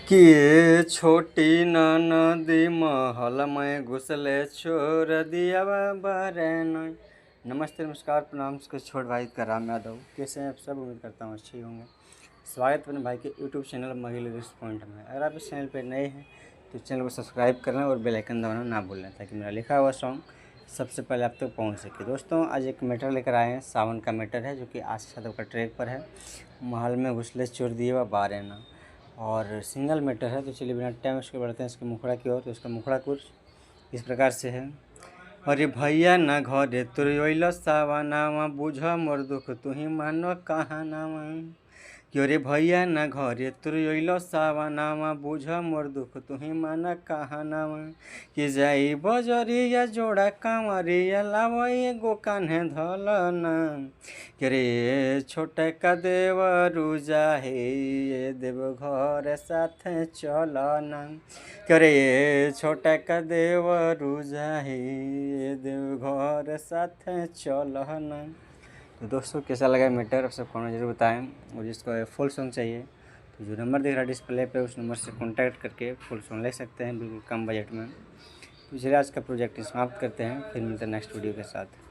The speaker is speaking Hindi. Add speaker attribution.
Speaker 1: कि छोटी नदी महल में घुसले छोड़ दिया बरन। नमस्ते नमस्कार प्रणाम के छोट भाई का राम यादव। कैसे हैं आप सब? उम्मीद करता हूँ अच्छे होंगे। स्वागत है अपने भाई के यूट्यूब चैनल महिला रिस्पॉन्ड में। अगर आप इस चैनल पर नए हैं तो चैनल को सब्सक्राइब करना और बेल आइकन दबाना ना भूलें ताकि मेरा लिखा हुआ सॉन्ग सबसे पहले आप तक पहुँच सके। दोस्तों आज एक मैटर लेकर आए हैं, सावन का मैटर है जो कि आशीष यादव का ट्रैक पर है। महल में घुसले चोर दिए व बारह और सिंगल मैटर है। तो चलिए बिना टाइम उसके बढ़ते हैं इसके मुखड़ा की ओर। तो इसका मुखड़ा कुछ इस प्रकार से है। अरे भैया ना घरे तुर सावनावा बुझ मोर दुख तुही मानो कहानावा। क्यों रे भैया ना घरे तुर सावनावा बुझ मोर दुख तुही माना कहानावा। कि जाई बजरिया जोड़ा कांवरिया लावा एगो कान्हे धलना। क्यों रे छोटे का देवरू जाहे ये देव घर साथे चलना। क्यों रे छोटे का देवरू जाहे ये देव घर साथे चलना। तो दोस्तों कैसा लगा मैटर आप सब कमेंट जरूर बताएं। और जिसको फुल सॉन्ग चाहिए तो जो नंबर दिख रहा है डिस्प्ले पे उस नंबर से कांटेक्ट करके फुल सॉन्ग ले सकते हैं बिल्कुल कम बजट में। तो चलिए आज का प्रोजेक्ट समाप्त करते हैं, फिर मिलते हैं नेक्स्ट वीडियो के साथ।